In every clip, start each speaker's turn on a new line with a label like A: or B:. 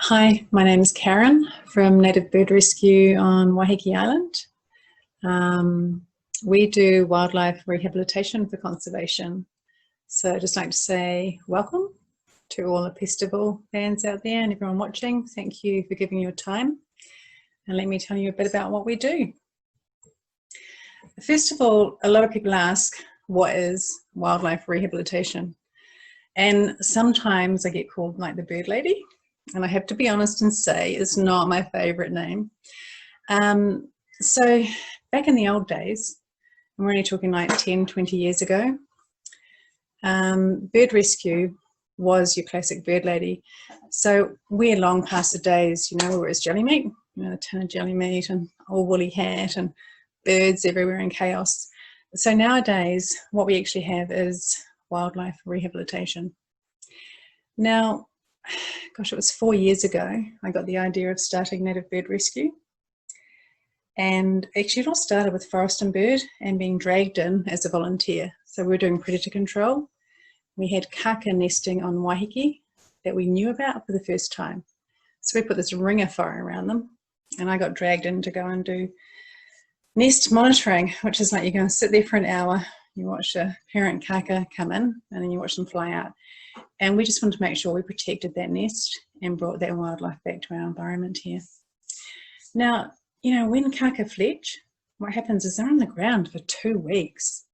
A: Hi, my name is Karen from Native Bird Rescue on Waiheke Island. We do wildlife rehabilitation for conservation. So I'd just like to say welcome to all the festival fans out there and everyone watching. Thank you for giving your time. And let me tell you a bit about what we do. First of all, a lot of people ask, what is wildlife rehabilitation? And sometimes I get called like the bird lady. And I have to be honest and say it's not my favourite name. So back in the old days, I'm really talking like 10, 20 years ago, bird rescue was your classic bird lady. So we're long past the days, where it's jelly meat, a tin of jelly meat and all woolly hat and birds everywhere in chaos. So nowadays, what we actually have is wildlife rehabilitation. Now, gosh, it was 4 years ago, I got the idea of starting Native Bird Rescue. And actually it all started with Forest and Bird and being dragged in as a volunteer. So we were doing predator control. We had kaka nesting on Waiheke that we knew about for the first time. So we put this ring of fire around them and I got dragged in to go and do nest monitoring, which is like you're going to sit there for an hour, you watch a parent kaka come in and then you watch them fly out. And we just wanted to make sure we protected that nest and brought that wildlife back to our environment here. Now, when kaka fletch, what happens is they're on the ground for 2 weeks.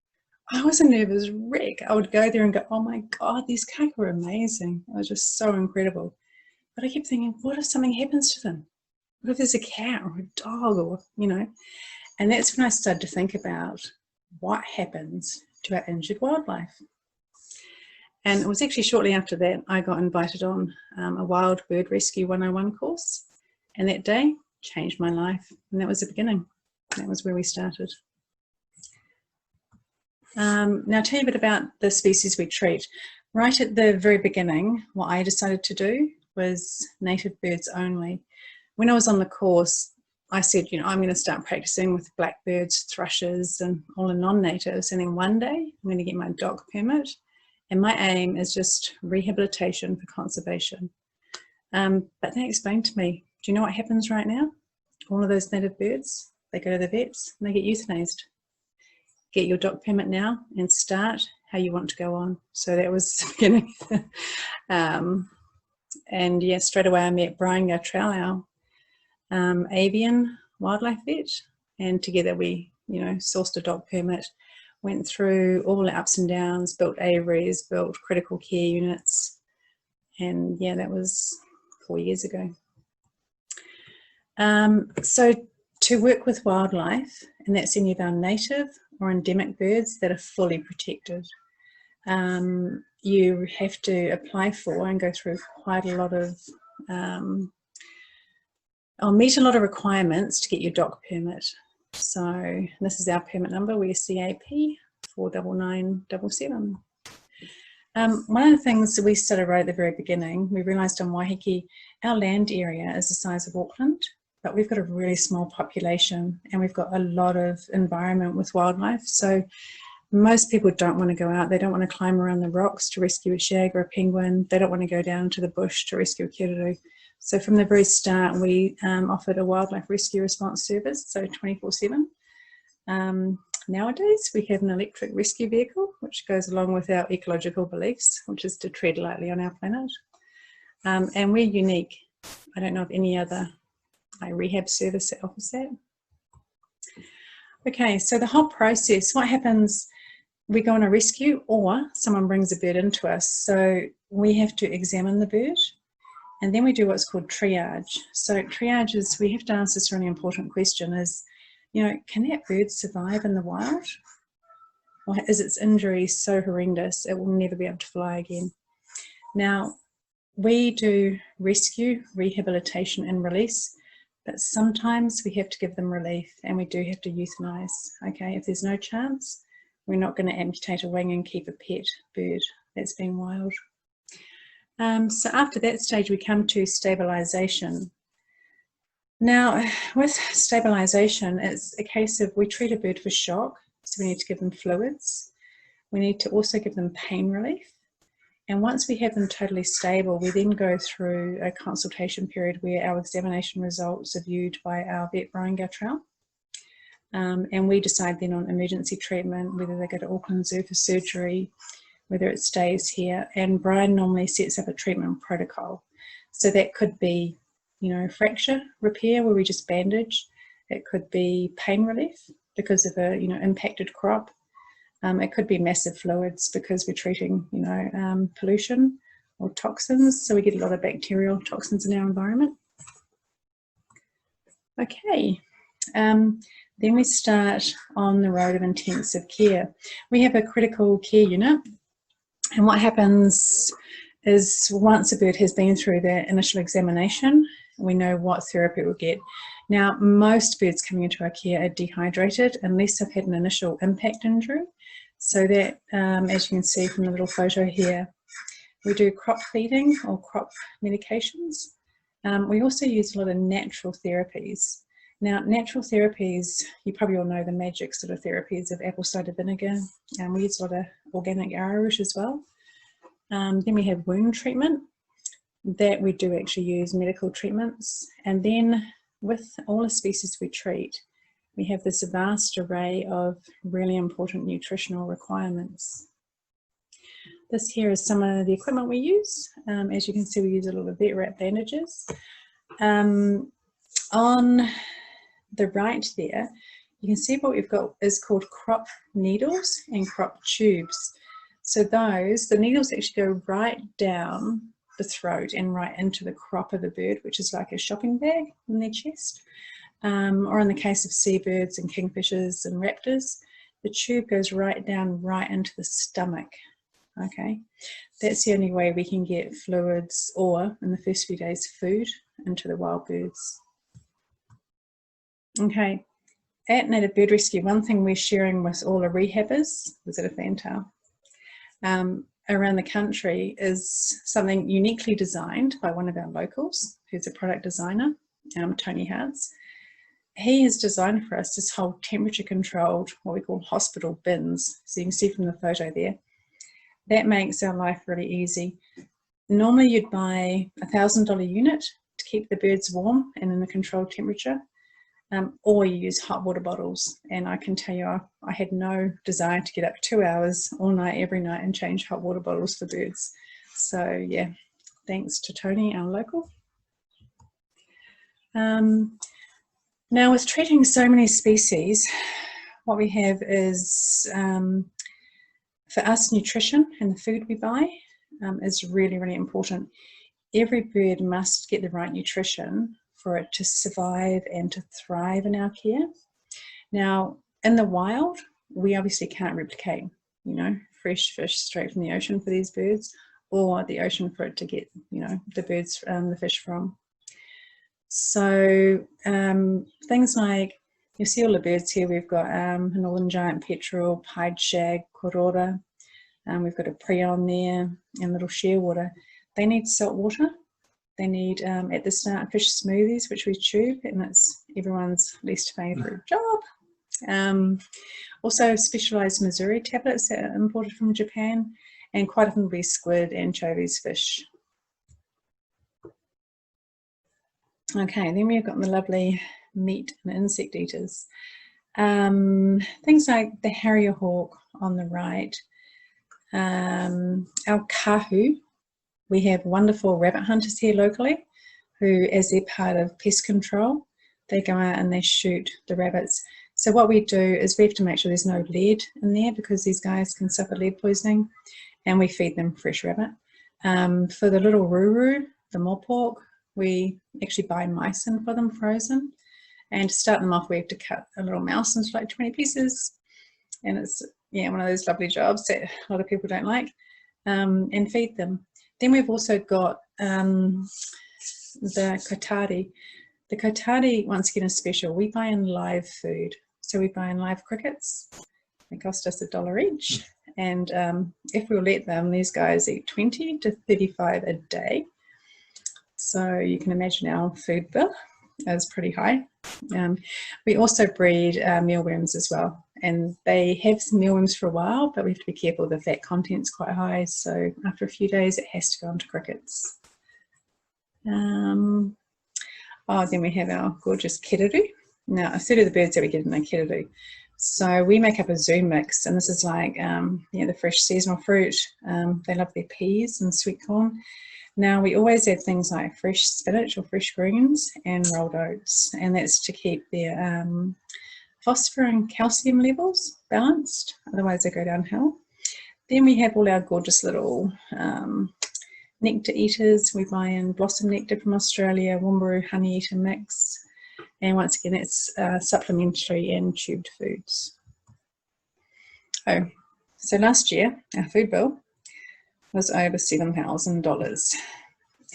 A: I was a nervous wreck. I would go there and go, oh my God, these kaka are amazing. It was just so incredible. But I kept thinking, what if something happens to them? What if there's a cat or a dog or, And that's when I started to think about what happens to our injured wildlife. And it was actually shortly after that I got invited on a Wild Bird Rescue 101 course. And that day changed my life. And that was the beginning. That was where we started. Now I'll tell you a bit about the species we treat. Right at the very beginning, what I decided to do was native birds only. When I was on the course, I said, I'm going to start practicing with blackbirds, thrushes, and all the non-natives. And then one day I'm going to get my DOC permit. And my aim is just rehabilitation for conservation. But they explained to me, do you know what happens right now? All of those native birds, they go to the vets and they get euthanized. Get your DOC permit now and start how you want to go on. So that was the beginning. And yeah, straight away I met Brian Gartrell, our avian wildlife vet. And together we, sourced a DOC permit, went through all the ups and downs, built aviaries, built critical care units. And yeah, that was 4 years ago. So to work with wildlife, and that's any of our native or endemic birds that are fully protected, you have to apply for and go through quite a lot of, meet a lot of requirements to get your DOC permit. So this is our permit number, we're CAP 49977. One of the things that we started right at the very beginning, we realised on Waiheke, our land area is the size of Auckland, but we've got a really small population and we've got a lot of environment with wildlife. So most people don't want to go out, they don't want to climb around the rocks to rescue a shag or a penguin, they don't want to go down to the bush to rescue a kiriru. So from the very start, we offered a wildlife rescue response service, so 24/7. Nowadays, we have an electric rescue vehicle, which goes along with our ecological beliefs, which is to tread lightly on our planet. And we're unique. I don't know of any other rehab service that offers that. Okay, so the whole process, what happens, we go on a rescue or someone brings a bird into us. So we have to examine the bird. And then we do what's called triage. So triage is, we have to ask this really important question is, can that bird survive in the wild? Or is its injury so horrendous it will never be able to fly again? Now, we do rescue, rehabilitation and release, but sometimes we have to give them relief and we do have to euthanize, okay? If there's no chance, we're not going to amputate a wing and keep a pet bird that's been wild. So after that stage, we come to stabilisation. Now, with stabilisation, it's a case of we treat a bird for shock, so we need to give them fluids. We need to also give them pain relief, And once we have them totally stable, we then go through a consultation period where our examination results are viewed by our vet Brian Gartrell. And we decide then on emergency treatment, whether they go to Auckland Zoo for surgery, whether it stays here. And Brian normally sets up a treatment protocol. So that could be, you know, fracture repair where we just bandage. It could be pain relief because of a, you know, impacted crop. It could be massive fluids because we're treating, you know, pollution or toxins. So we get a lot of bacterial toxins in our environment. Okay, then we start on the road of intensive care. We have a critical care unit, and what happens is once a bird has been through the initial examination, we know what therapy it will get. Now, most birds coming into our care are dehydrated unless they've had an initial impact injury. So that, as you can see from the little photo here, we do crop feeding or crop medications. We also use a lot of natural therapies. Now, natural therapies, you probably all know the magic sort of therapies of apple cider vinegar. We use a lot of organic arrowroot as well. Then we have wound treatment. That we do actually use medical treatments. And then with all the species we treat, we have this vast array of really important nutritional requirements. This here is some of the equipment we use. As you can see, we use a lot of vet wrap bandages. On the right there, you can see what we've got is called crop needles and crop tubes. So those, the needles actually go right down the throat and right into the crop of a bird, which is like a shopping bag in their chest. Or in the case of seabirds and kingfishers and raptors, the tube goes right down right into the stomach. Okay, that's the only way we can get fluids or, in the first few days, food into the wild birds. Okay, at Native Bird Rescue, one thing we're sharing with all the rehabbers, was it a fantail, around the country is something uniquely designed by one of our locals, who's a product designer, Tony Hartz. He has designed for us this whole temperature controlled, what we call hospital bins. So you can see from the photo there, that makes our life really easy. Normally you'd buy a $1,000 unit to keep the birds warm and in a controlled temperature, or you use hot water bottles. And I can tell you, I had no desire to get up 2 hours all night, every night, and change hot water bottles for birds. So yeah, thanks to Tony, our local. Now, with treating so many species, what we have is, for us, nutrition and the food we buy is really, really important. Every bird must get the right nutrition for it to survive and to thrive in our care. Now, in the wild, we obviously can't replicate, you know, fresh fish straight from the ocean for these birds, or the ocean for it to get, you know, the birds, the fish from. So things like, you see all the birds here, we've got a northern giant petrel, pied shag, korora, we've got a prion there, and little shearwater. They need salt water. They need, at the start, fish smoothies, which we tube, and that's everyone's least favourite job. Also specialised Missouri tablets that are imported from Japan, and quite often will be squid, anchovies, fish. Okay, then we've got the lovely meat and insect eaters. Things like the harrier hawk on the right, our kahu. We have wonderful rabbit hunters here locally who, as they're part of pest control, they go out and they shoot the rabbits. So what we do is we have to make sure there's no lead in there because these guys can suffer lead poisoning, and we feed them fresh rabbit. For the little ruru, the moorpork, we actually buy mice in for them frozen, and to start them off we have to cut a little mouse into like 20 pieces, and it's, yeah, one of those lovely jobs that a lot of people don't like, and feed them. Then we've also got the kotari. The kotari, once again, is special. We buy in live food, so we buy in live crickets. They cost us $1 each, and if we'll let them, these guys eat 20 to 35 a day. So you can imagine our food bill is pretty high. We also breed mealworms as well, and they have some mealworms for a while, but we have to be careful. The fat content's quite high, so after a few days it has to go onto crickets. Oh, then we have our gorgeous kiriru. Now, a third of the birds that we get in are kiriru. So we make up a zoo mix, and this is like the fresh seasonal fruit. They love their peas and sweet corn. Now, we always add things like fresh spinach or fresh greens and rolled oats, and that's to keep their phosphorus and calcium levels balanced, otherwise they go downhill. Then we have all our gorgeous little nectar eaters. We buy in blossom nectar from Australia, Wombaroo honey eater mix, and once again it's supplementary and tubed foods. Oh, so last year our food bill was over $7,000,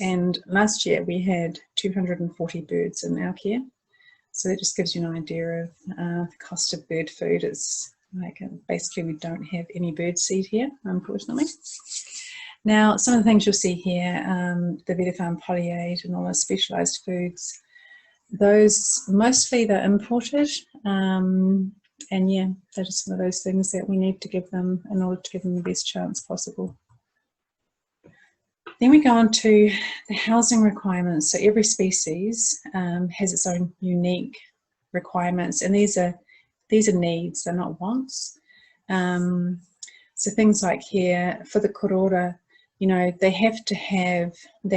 A: and last year we had 240 birds in our care. So that just gives you an idea of the cost of bird food. It's like basically we don't have any bird seed here, unfortunately. Now, some of the things you'll see here, the Vitafarm Polyade and all the specialised foods, those mostly they're imported, and yeah, they're just some of those things that we need to give them in order to give them the best chance possible. Then we go on to the housing requirements. So every species has its own unique requirements, and these are needs, they're not wants. So things like here for the korora, you know, they have to have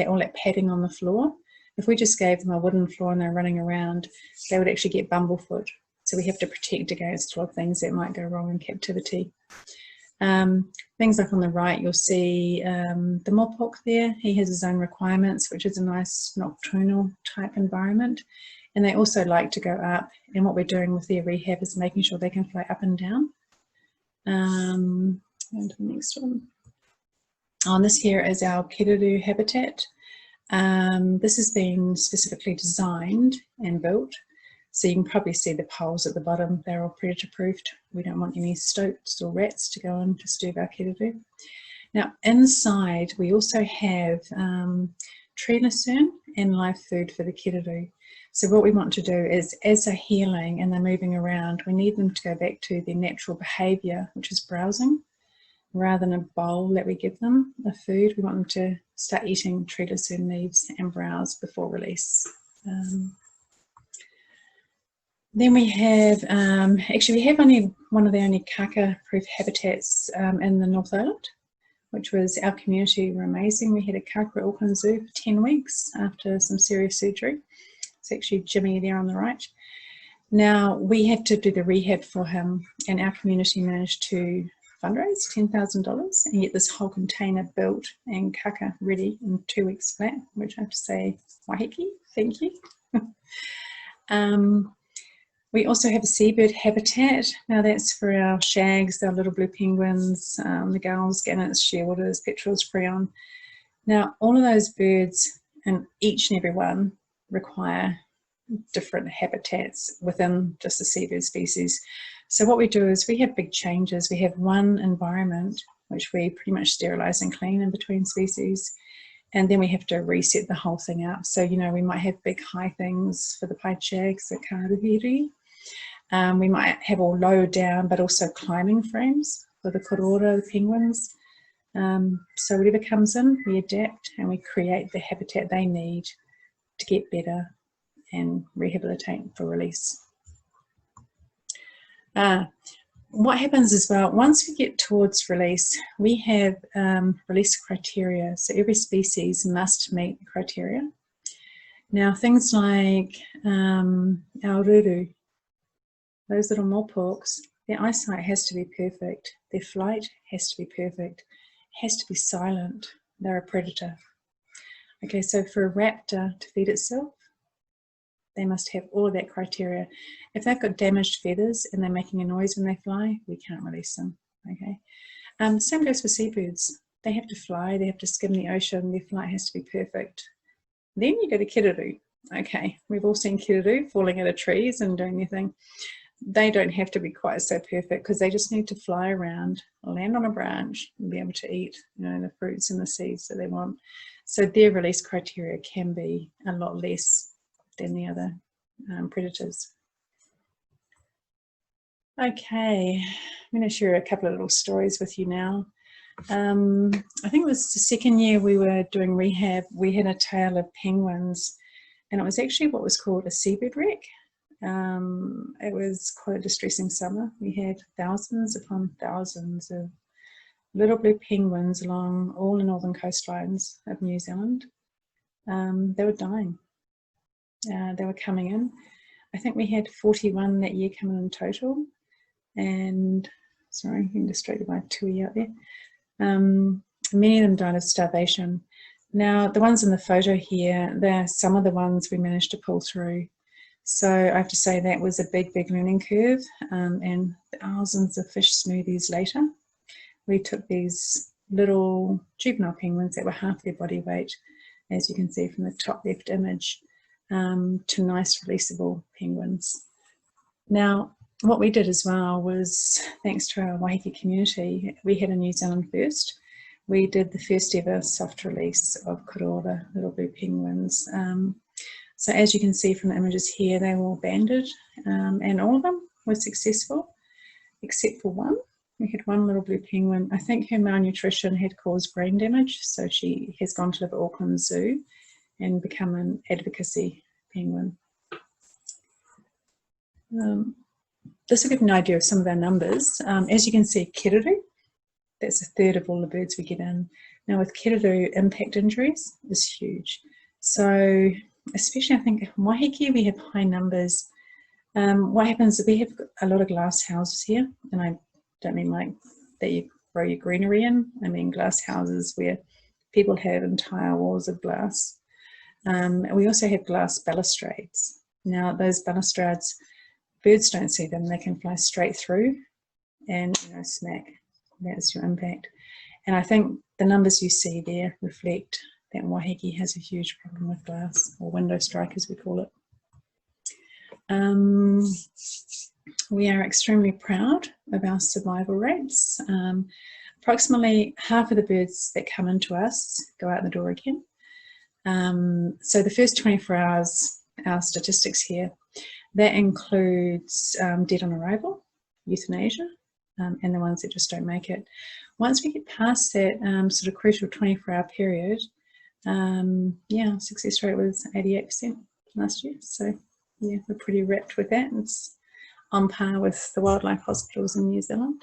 A: all that padding on the floor. If we just gave them a wooden floor and they're running around, they would actually get bumblefoot. So we have to protect against a lot of things that might go wrong in captivity. Things like on the right, you'll see the mopok there. He has his own requirements, which is a nice nocturnal type environment. And they also like to go up. And what we're doing with their rehab is making sure they can fly up and down. And the next one. On this here is our kiriru habitat. This has been specifically designed and built. So you can probably see the poles at the bottom, they're all predator proofed. We don't want any stoats or rats to go and disturb our kiriru. Now inside we also have tree lucerne and live food for the kiriru. So what we want to do is, as they're healing and they're moving around, we need them to go back to their natural behaviour, which is browsing. Rather than a bowl that we give them of food, we want them to start eating tree lucerne leaves and browse before release. Then we have, actually we have only one of the only kaka-proof habitats in the North Island, which was our community were amazing. We had a kaka at Auckland Zoo for 10 weeks after some serious surgery. It's actually Jimmy there on the right. Now we had to do the rehab for him, and our community managed to fundraise $10,000 and get this whole container built and kaka ready in 2 weeks flat, which I have to say, Waiheke, thank you. We also have a seabird habitat. Now that's for our shags, our little blue penguins, the gulls, gannets, shearwaters, petrels, freon. Now all of those birds, and each and every one, require different habitats within just the seabird species. So what we do is we have big changes. We have one environment which we pretty much sterilise and clean in between species, and then we have to reset the whole thing up. So, you know, we might have big high things for the pied shags, the karuhiri. We might have all low down, but also climbing frames for the korora, the penguins. So whatever comes in, we adapt and we create the habitat they need to get better and rehabilitate for release. What happens as well, once we get towards release, we have release criteria. So every species must meet the criteria. Now things like our ruru, those little mopoks, their eyesight has to be perfect. Their flight has to be perfect. It has to be silent. They're a predator. Okay, so for a raptor to feed itself, they must have all of that criteria. If they've got damaged feathers and they're making a noise when they fly, we can't release them, okay? Same goes for seabirds. They have to fly, they have to skim the ocean, their flight has to be perfect. Then you go to kiriru. Okay, we've all seen kiriru falling out of trees and doing their thing. They don't have to be quite so perfect because they just need to fly around, land on a branch and be able to eat, you know, the fruits and the seeds that they want. So their release criteria can be a lot less than the other predators. Okay, I'm going to share a couple of little stories with you now. I think it was the second year we were doing rehab. We had a tail of penguins, and it was actually what was called a seabird wreck. It was quite a distressing summer. We had thousands upon thousands of little blue penguins along all the northern coastlines of New Zealand. They were dying. They were coming in. I think we had 41 that year coming in total. And sorry, I'm distracted by Tui out there. Many of them died of starvation. Now, the ones in the photo here, they're some of the ones we managed to pull through. So I have to say that was a big, big learning curve, and thousands of fish smoothies later, we took these little juvenile penguins that were half their body weight, as you can see from the top left image, to nice releasable penguins. Now, what we did as well was, thanks to our Waiheke community, we had a New Zealand first. We did the first ever soft release of Koroura, little blue penguins. So as you can see from the images here, they were all banded, and all of them were successful, except for one. We had one little blue penguin. I think her malnutrition had caused brain damage, so she has gone to live at Auckland Zoo and become an advocacy penguin. This will give an idea of some of our numbers. As you can see, kiriru, that's a third of all the birds we get in. Now with kiriru, impact injuries is huge. So especially I think in Waiheke we have high numbers. What happens is we have a lot of glass houses here, and I don't mean like that you grow your greenery in. I mean glass houses where people have entire walls of glass. And we also have glass balustrades. Now those balustrades, birds don't see them, they can fly straight through and smack. That's your impact. And I think the numbers you see there reflect that Waiheke has a huge problem with glass, or window strike as we call it. We are extremely proud of our survival rates. Approximately half of the birds that come into us go out the door again. So the first 24 hours, our statistics here, that includes dead on arrival, euthanasia, and the ones that just don't make it. Once we get past that sort of crucial 24-hour period, yeah, success rate was 88% last year. So yeah, we're pretty wrapped with that. It's on par with the wildlife hospitals in New Zealand.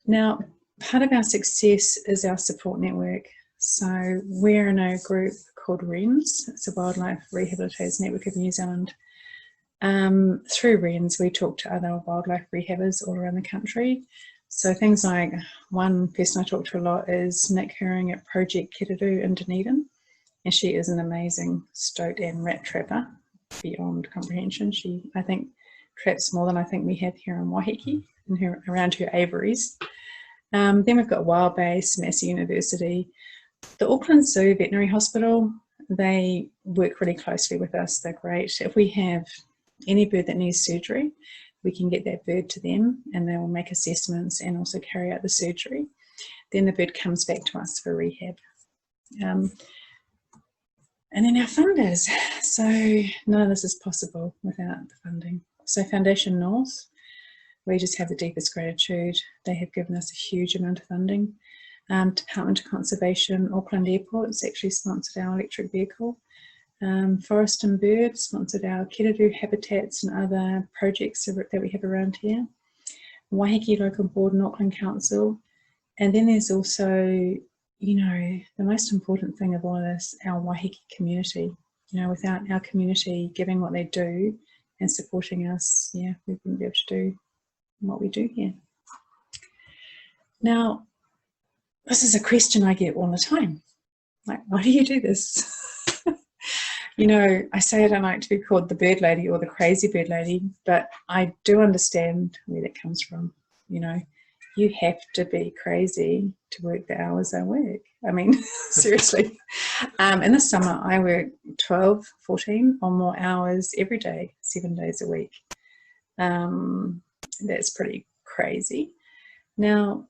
A: Now, part of our success is our support network. So we're in a group called RENZ, it's a Wildlife Rehabilitators Network of New Zealand. Through RENZ, we talk to other wildlife rehabbers all around the country. So things like, one person I talk to a lot is Nick Herring at Project Kiriru in Dunedin, and she is an amazing stoat and rat trapper beyond comprehension. She, I think, traps more than I think we have here in Waiheke and around her aviaries. Then we've got Wild Base, Massey University. The Auckland Zoo Veterinary Hospital, they work really closely with us. They're great. If we have any bird that needs surgery, we can get that bird to them and they will make assessments and also carry out the surgery. Then the bird comes back to us for rehab. And then our funders. So none of this is possible without the funding. So Foundation North, we just have the deepest gratitude. They have given us a huge amount of funding. Department of Conservation, Auckland Airport has actually sponsored our electric vehicle. Forest and Bird sponsored our kiriru habitats and other projects that we have around here. Waiheke Local Board and Auckland Council. And then there's also, the most important thing of all of this, our Waiheke community. Without our community giving what they do and supporting us, yeah, we wouldn't be able to do what we do here. Now, this is a question I get all the time. Like, why do you do this? I say I don't like to be called the bird lady or the crazy bird lady, but I do understand where that comes from. You have to be crazy to work the hours I work. I mean, seriously. In the summer, I work 12, 14 or more hours every day, 7 days a week. That's pretty crazy. Now,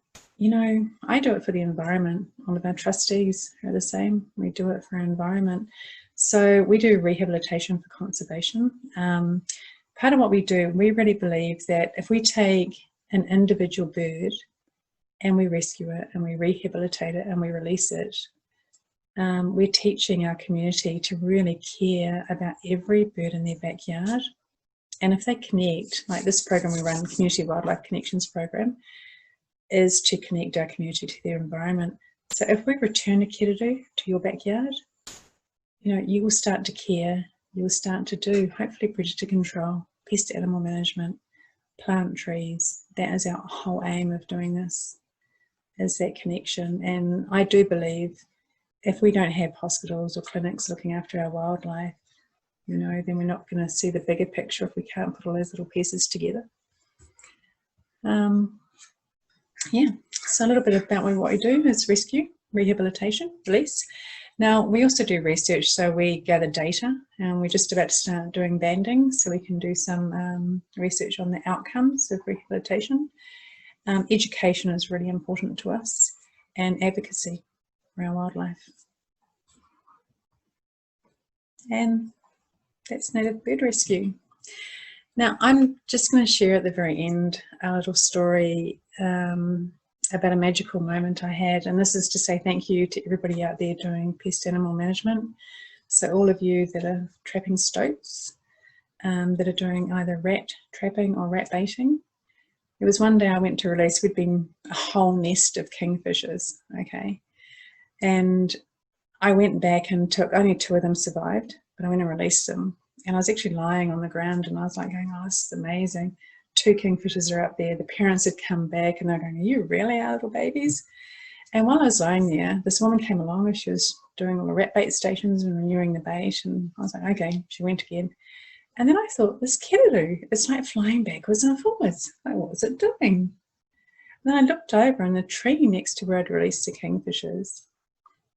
A: I do it for the environment. All of our trustees are the same. We do it for our environment. So we do rehabilitation for conservation. part of what we do, we really believe that if we take an individual bird and we rescue it and we rehabilitate it and we release it, we're teaching our community to really care about every bird in their backyard. And if they connect, like this program we run, Community Wildlife Connections Program, is to connect our community to their environment. So if we return a kiriru to your backyard, you know, you will start to care, you will start to do, hopefully, predator control, pest animal management, plant trees. That is our whole aim of doing this, is that connection. And I do believe if we don't have hospitals or clinics looking after our wildlife, you know, then we're not going to see the bigger picture if we can't put all those little pieces together. Yeah, so a little bit about what we do is rescue, rehabilitation, release. Now, we also do research, so we gather data, and we're just about to start doing banding, so we can do some research on the outcomes of rehabilitation. Education is really important to us, and advocacy for our wildlife. And that's native bird rescue. Now, I'm just going to share at the very end a little story about a magical moment I had, and this is to say thank you to everybody out there doing pest animal management. So all of you that are trapping stoats, that are doing either rat trapping or rat baiting. There was one day I went to release, we'd been a whole nest of kingfishers, okay, and I went back and took, only 2 of them survived, but I went and released them. And I was actually lying on the ground and I was like going, oh, this is amazing. 2 kingfishers are up there. The parents had come back and they're going, are you really our little babies? And while I was lying there, this woman came along and she was doing all the rat bait stations and renewing the bait. And I was like, okay, she went again. And then I thought, this kiriru, it's like flying backwards and forwards. Like, what was it doing? And then I looked over in the tree next to where I'd released the kingfishers.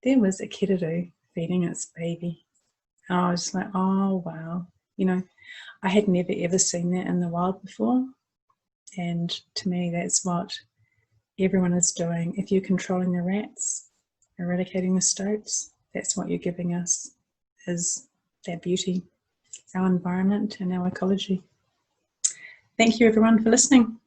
A: There was a kiriru feeding its baby. And I was like, oh, wow. You know, I had never ever seen that in the wild before. And to me, that's what everyone is doing. If you're controlling the rats, eradicating the stoats, that's what you're giving us, is that beauty, our environment and our ecology. Thank you, everyone, for listening.